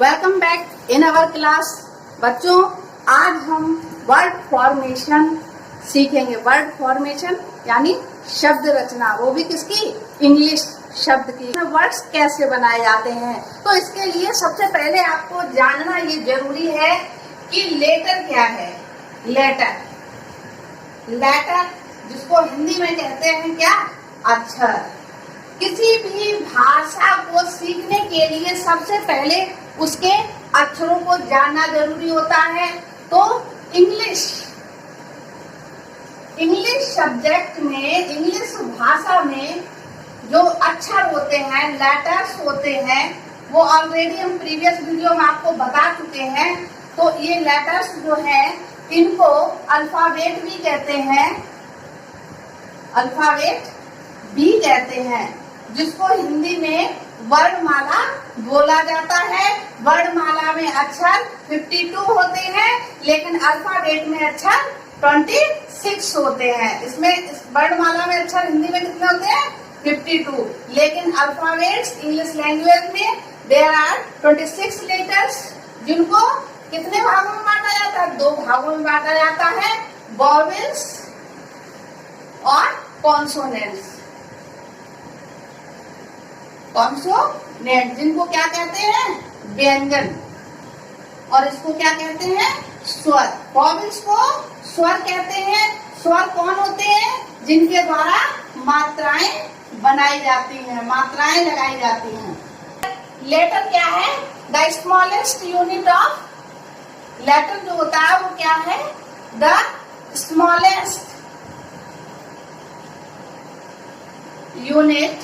Welcome back in our class. बच्चों, आज हम वर्ड फॉर्मेशन सीखेंगे। वर्ड फॉर्मेशन यानी शब्द रचना, वो भी किसकी? इंग्लिश शब्द की। वर्ड्स कैसे बनाए जाते हैं, तो इसके लिए सबसे पहले आपको जानना ये जरूरी है कि लेटर क्या है। लेटर जिसको हिंदी में कहते हैं क्या? अक्षर। किसी भी भाषा को सीखने के लिए सबसे पहले उसके अक्षरों को जानना जरूरी होता है। तो इंग्लिश सब्जेक्ट में, इंग्लिश भाषा में जो अक्षर होते हैं, लेटर्स होते हैं, वो ऑलरेडी हम प्रीवियस वीडियो में आपको बता चुके हैं। तो ये लेटर्स जो है इनको अल्फाबेट भी कहते हैं, अल्फाबेट भी कहते हैं, जिसको हिंदी में वर्णमाला बोला जाता है। वर्णमाला में अक्षर 52 होते हैं, लेकिन अल्फाबेट में अक्षर 26 होते हैं। इसमें वर्णमाला में अक्षर हिंदी में कितने होते हैं? 52। लेकिन अल्फाबेट्स इंग्लिश लैंग्वेज में देयर आर 26 लेटर्स, जिनको कितने भागों में बांटा जाता है? 2 भागों में बांटा जाता है, वॉवेल्स और कॉन्सोनेंट्स। कॉन्सोनेंट जिनको क्या कहते हैं? व्यंजन। और इसको क्या कहते हैं? स्वर। वॉवेल्स को स्वर कहते हैं। स्वर कौन होते हैं? जिनके द्वारा मात्राएं बनाई जाती हैं, मात्राएं लगाई जाती हैं। लेटर क्या है? The smallest unit of letter जो होता है वो क्या है? The smallest unit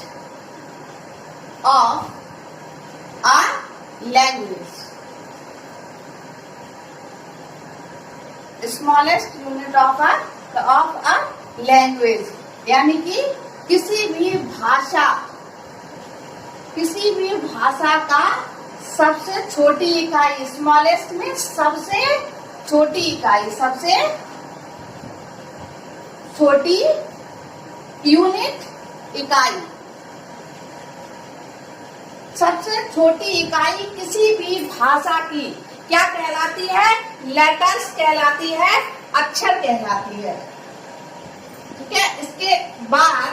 of a language. Smallest unit of a language, यानी कि किसी भी भाषा का सबसे छोटी इकाई, स्मॉलेस्ट में सबसे छोटी इकाई, सबसे छोटी यूनिट इकाई, सबसे छोटी इकाई किसी भी भाषा की क्या कहलाती है? लेटर्स कहलाती है, अक्षर कहलाती है। ठीक है। इसके बाद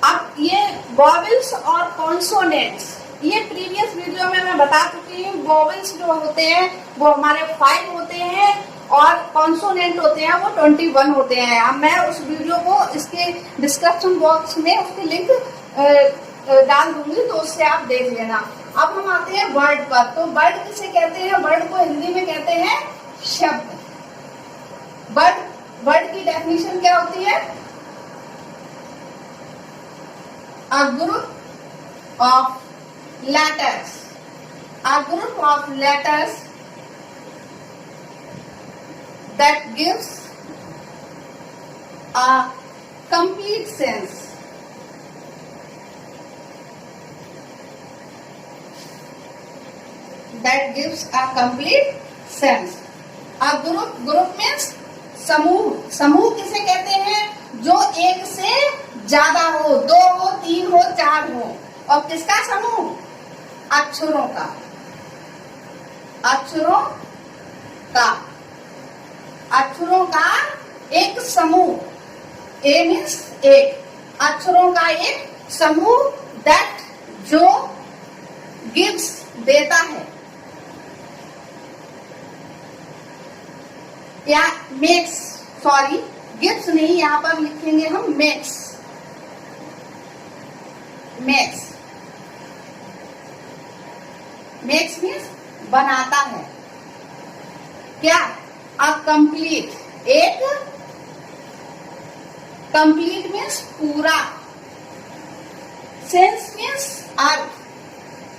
अब ये वॉवेल्स और कॉन्सोनेंट्स, ये प्रीवियस वीडियो में मैं बता चुकी हूँ। वॉवेल्स जो होते हैं वो हमारे 5 होते हैं और कॉन्सोनेंट होते हैं वो 21 होते हैं। अब मैं उस वीडियो को इसके डिस्क्रिप्शन बॉक्स में उसकी लिंक डाल दूंगी, तो उससे आप देख लेना। अब हम आते हैं वर्ड पर। तो वर्ड किसे कहते हैं? वर्ड को हिंदी में कहते हैं शब्द। वर्ड की डेफिनेशन क्या होती है? A group of letters, a group of letters that gives a complete sense, that gives a complete sense. A group means समूह। समूह किसे कहते हैं? जो एक से ज्यादा हो, 2 हो, 3 हो, 4 हो। और किसका समूह? अक्षरों का, अक्षरों का एक समूह। ए मीन्स एक, अक्षरों का एक समूह, दैट जो गिव्स देता है, या मेक्स, सॉरी गिव्स नहीं, यहाँ पर लिखेंगे हम मेक्स। मेक्स मीन्स बनाता है। क्या? अ कंप्लीट, एक कंप्लीट मीन्स पूरा। सेंस मीन्स अर्थ,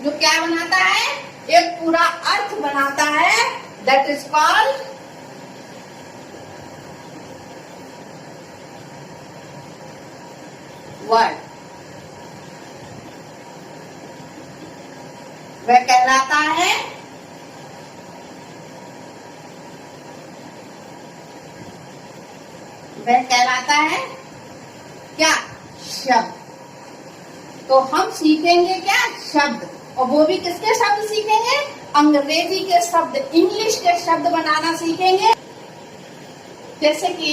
जो क्या बनाता है? एक पूरा अर्थ बनाता है। That is called word. वह कहलाता है क्या? शब्द। तो हम सीखेंगे क्या? शब्द। और वो भी किसके शब्द सीखेंगे? अंग्रेजी के शब्द, इंग्लिश के शब्द बनाना सीखेंगे। जैसे कि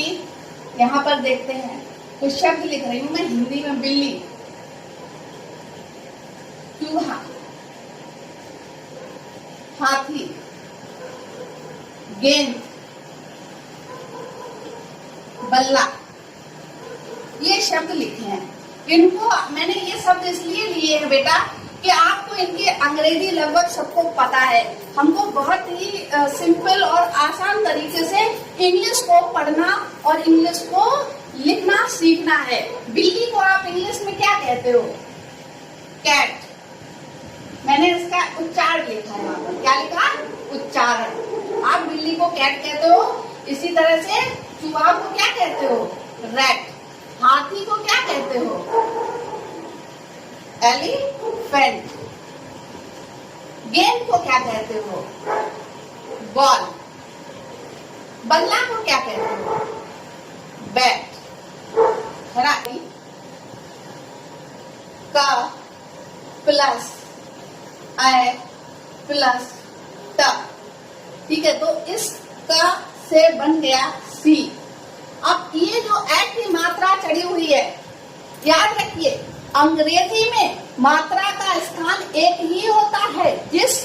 यहाँ पर देखते हैं, कुछ शब्द लिख रही हूं मैं हिंदी में। बिल्ली, चूहा, हाथी, गेंद, बल्ला, ये शब्द लिखे हैं। इनको मैंने ये शब्द इसलिए लिए हैं बेटा कि आपको इनके अंग्रेजी लगभग सबको पता है। हमको बहुत ही सिंपल और आसान तरीके से इंग्लिश को पढ़ना और इंग्लिश को लिखना सीखना है। बिल्ली को आप इंग्लिश में क्या कहते हो? कैट। मैंने इसका उच्चारण लिखा है यहाँ पर। क्या लिखा? उच्चारण। आप बिल्ली को कैट कहते हो। इसी तरह से चूहा को क्या कहते हो? रैट। हाथी को क्या कहते हो? एलिफेंट। गेंद को क्या कहते हो? बॉल। बल्ला को क्या कहते हो? बैट। राई का प्लस आई प्लस ट। ठीक है, तो इसका से बन गया सी। अब ये जो ए की मात्रा चढ़ी हुई है, याद रखिए अंग्रेजी में मात्रा का स्थान एक ही होता है। जिस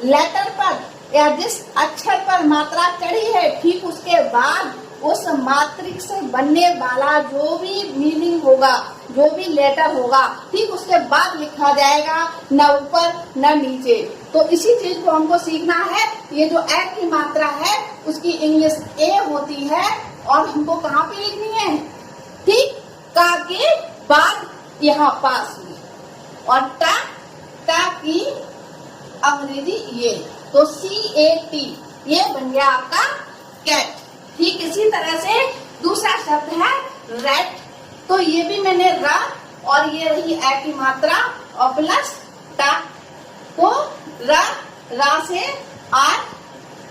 लेटर पर या जिस अक्षर पर मात्रा चढ़ी है, ठीक उसके बाद उस मात्रिक से बनने वाला जो भी मीनिंग होगा, जो भी लेटर होगा, ठीक उसके बाद लिखा जाएगा, न ऊपर न नीचे। तो इसी चीज को हमको सीखना है। ये जो ए की मात्रा है उसकी इंग्लिश ए होती है और हमको कहाँ पे लिखनी है? ठीक का के बाद यहाँ पास में, और टा की अंग्रेजी ये, तो CAT ये बन गया आपका कैट। ठीक इसी तरह से दूसरा शब्द है रैट। तो ये भी मैंने र और ये रही ए की मात्रा और प्लस टा। तो रा से आर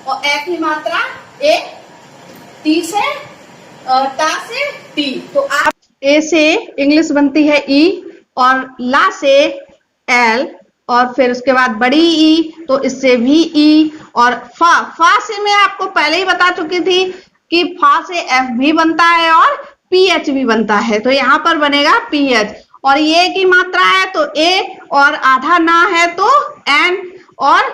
और ए की मात्रा ए, टी से टा से टी। तो आप ए से इंग्लिश बनती है ई और ला से एल और फिर उसके बाद बड़ी ई, तो इससे भी ई। और फा से मैं आपको पहले ही बता चुकी थी कि फा से एफ भी बनता है और पीएच भी बनता है। तो यहाँ पर बनेगा पीएच। और ये की मात्रा है तो ए, और आधा ना है तो एन, और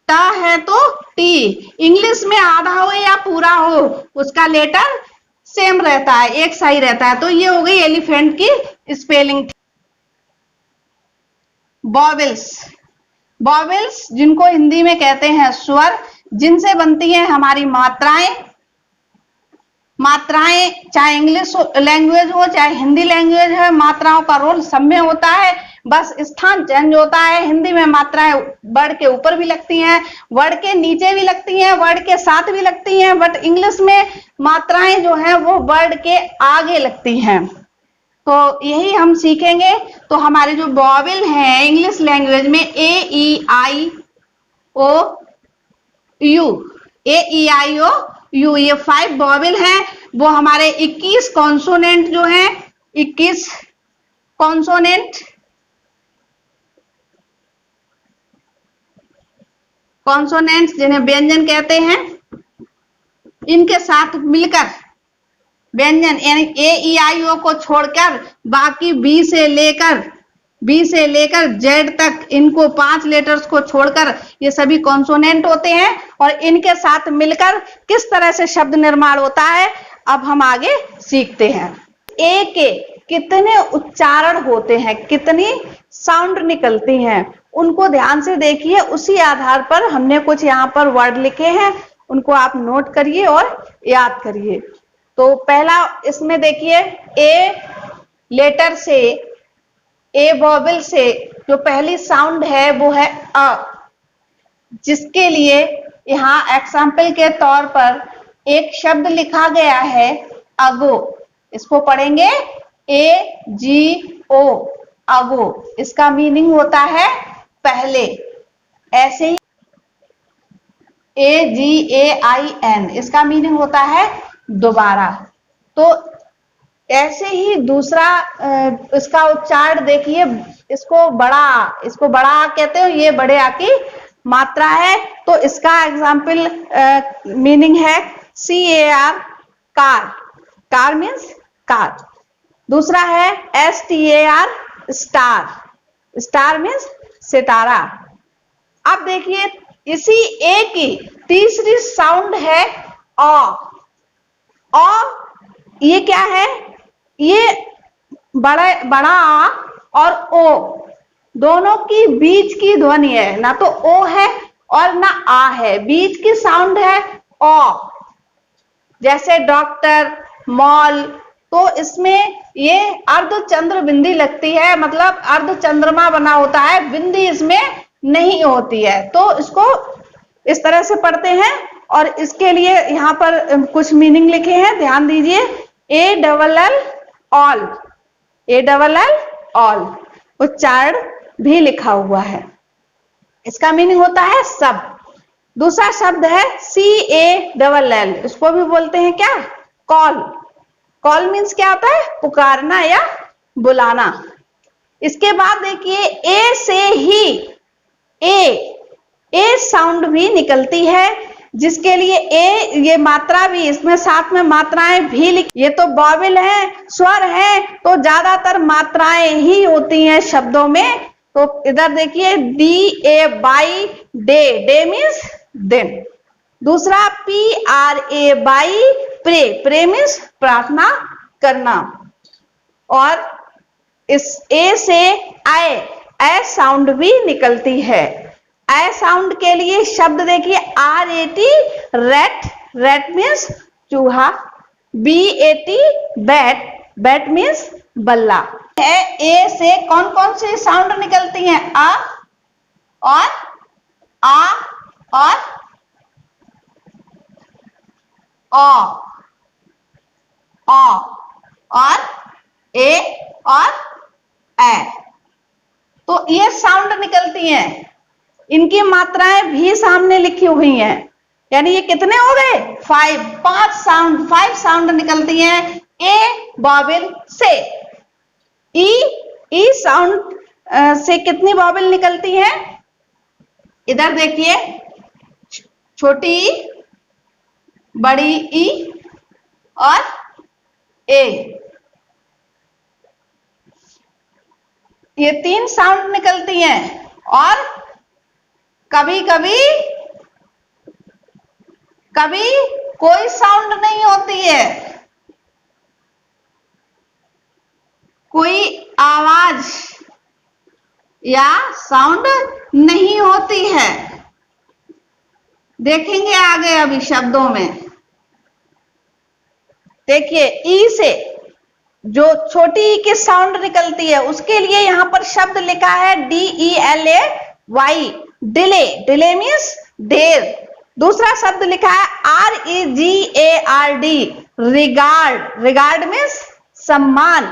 टा है तो टी। इंग्लिश में आधा हो या पूरा हो उसका लेटर सेम रहता है, एक सा ही रहता है। तो ये हो गई एलिफेंट की स्पेलिंग। वॉवेल्स, वॉवेल्स जिनको हिंदी में कहते हैं स्वर, जिनसे बनती हैं हमारी मात्राएं। मात्राएं चाहे इंग्लिश लैंग्वेज हो चाहे हिंदी लैंग्वेज है, मात्राओं का रोल सब में होता है, बस स्थान चेंज होता है। हिंदी में मात्राएं वर्ड के ऊपर भी लगती हैं, वर्ड के नीचे भी लगती हैं, वर्ड के साथ भी लगती हैं, बट इंग्लिश में मात्राएं जो है वो वर्ड के आगे लगती हैं। तो यही हम सीखेंगे। तो हमारे जो वॉवेल हैं इंग्लिश लैंग्वेज में ए ई आई ओ you, A E I O you, ये 5 वॉवेल हैं। वो हमारे 21 कॉन्सोनेंट जो हैं, 21 कॉन्सोनेंट, कॉन्सोनेंट्स जिन्हें व्यंजन कहते हैं, इनके साथ मिलकर व्यंजन यानी ए ई आई ओ को छोड़कर बाकी बी से लेकर जेड तक, इनको 5 लेटर्स को छोड़कर ये सभी कॉन्सोनेंट होते हैं। और इनके साथ मिलकर किस तरह से शब्द निर्माण होता है अब हम आगे सीखते हैं। ए के कितने उच्चारण होते हैं, कितनी साउंड निकलती हैं, उनको ध्यान से देखिए। उसी आधार पर हमने कुछ यहाँ पर वर्ड लिखे हैं, उनको आप नोट करिए और याद करिए। तो पहला इसमें देखिए, ए लेटर से, ए वॉवेल से जो पहली साउंड है वो है अ, जिसके लिए यहाँ एग्जाम्पल के तौर पर एक शब्द लिखा गया है अगो। इसको पढ़ेंगे AGO, अगो। इसका मीनिंग होता है पहले। ऐसे ही AGAIN, इसका मीनिंग होता है दोबारा। तो ऐसे ही दूसरा इसका उच्चारण देखिए, इसको बड़ा कहते हो, ये बड़े आ की मात्रा है। तो इसका एग्जाम्पल मीनिंग है CAR, car, car means car. दूसरा है STAR, स्टार, स्टार मीन्स सितारा। अब देखिए इसी ए की तीसरी साउंड है अ। ये क्या है, ये बड़ा आ और ओ दोनों की बीच की ध्वनि है, ना तो ओ है और ना आ है, बीच की साउंड है ओ। जैसे डॉक्टर, मॉल, तो इसमें ये अर्धचंद्र बिंदी लगती है, मतलब अर्ध चंद्रमा बना होता है, बिंदी इसमें नहीं होती है। तो इसको इस तरह से पढ़ते हैं। और इसके लिए यहाँ पर कुछ मीनिंग लिखे हैं, ध्यान दीजिए। ALL ऑल, ALL ऑल, उच्चारण भी लिखा हुआ है। इसका मीनिंग होता है सब। दूसरा शब्द है CALL, इसको भी बोलते हैं क्या, कॉल। कॉल मीन्स क्या होता है, पुकारना या बुलाना। इसके बाद देखिए ए से ही ए साउंड भी निकलती है, जिसके लिए ये मात्रा भी, इसमें साथ में मात्राएं भी ये तो वॉवेल है, स्वर है, तो ज्यादातर मात्राएं ही होती हैं शब्दों में। तो इधर देखिए DA बाई, डे मीन्स दिन। दूसरा PRA बाई, प्रे मीन्स प्रार्थना करना। और इस ए से ए साउंड भी निकलती है। ए साउंड के लिए शब्द देखिए RAT, रैट, रैट मीन्स चूहा। BAT बैट, बैट मीन्स बल्ला। ए से कौन कौन सी साउंड निकलती हैं, अ और आ और ओ, और ए और ए, तो ये साउंड निकलती हैं। इनकी मात्राएं भी सामने लिखी हुई हैं। यानी ये कितने हो गए, 5 साउंड निकलती हैं ए वॉवेल से। ई साउंड से कितनी वॉवेल निकलती हैं, इधर देखिए, छोटी ई, बड़ी ई और ए, ये 3 साउंड निकलती हैं। और कभी कोई साउंड नहीं होती है, कोई आवाज या साउंड नहीं होती है। देखेंगे आगे अभी शब्दों में। देखिए ई से जो छोटी ई की साउंड निकलती है, उसके लिए यहां पर शब्द लिखा है DELAY, delay, delay means there. दूसरा शब्द लिखा है REGARD, रिगार्ड, रिगार्ड मीन्स सम्मान।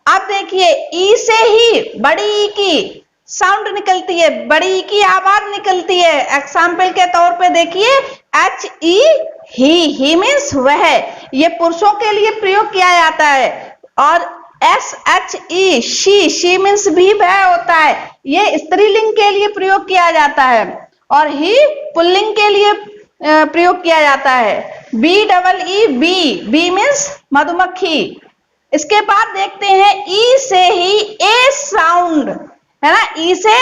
अब देखिए ई से ही बड़ी ई की साउंड निकलती है, बड़ी ई की आवाज निकलती है। एग्जाम्पल के तौर पे देखिए HE, ही मीन्स वह, ये पुरुषों के लिए प्रयोग किया जाता है। और SHE, शी मीन्स भी वह होता है, ये स्त्रीलिंग के लिए प्रयोग किया जाता है। और ही पुल्लिंग के लिए प्रयोग किया जाता है। BEE, बी मीन्स मधुमक्खी। इसके बाद देखते हैं ई से ही ए साउंड, है ना, ई से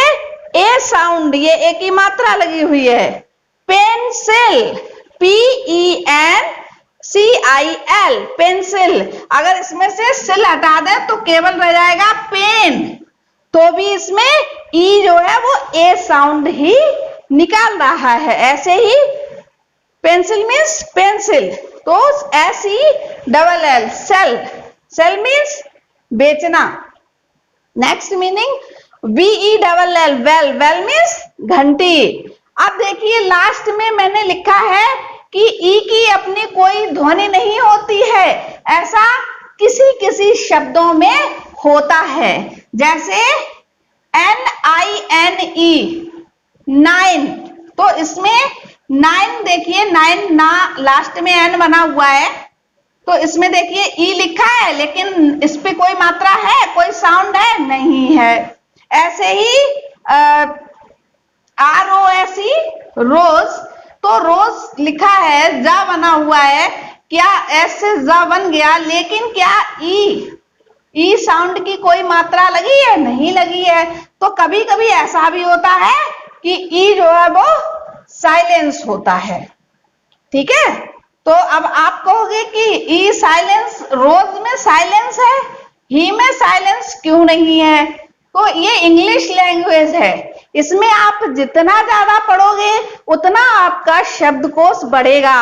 ए साउंड, ये एक ही मात्रा लगी हुई है। Pencil, PENCIL, pencil. अगर इसमें से सिल हटा दे तो केवल रह जाएगा पेन, तो भी इसमें ई जो है वो ए साउंड ही निकाल रहा है। ऐसे ही पेंसिल मीन्स पेंसिल, तो SELL, सेल, सेल मीन्स बेचना। Next meaning VELL, well, well means घंटी। अब देखिए लास्ट में मैंने लिखा है कि ई की अपनी कोई ध्वनि नहीं होती है, ऐसा किसी किसी शब्दों में होता है। जैसे NINE, 9, तो इसमें 9 देखिए, 9 ना लास्ट में N बना हुआ है, तो इसमें देखिए ई लिखा है, लेकिन इस पे कोई मात्रा है, कोई साउंड है, नहीं है। ऐसे ही ROSE रोज, तो रोज लिखा है, जा बना हुआ है, क्या एस से जा बन गया, लेकिन क्या ई साउंड की कोई मात्रा लगी है, नहीं लगी है। तो कभी कभी ऐसा भी होता है कि ई जो है वो साइलेंस होता है, ठीक है। तो अब आप कहोगे कि ई साइलेंस, रोज में साइलेंस है, ही में साइलेंस क्यों नहीं है? तो ये इंग्लिश लैंग्वेज है, इसमें आप जितना ज्यादा पढ़ोगे उतना आपका शब्दकोश बढ़ेगा।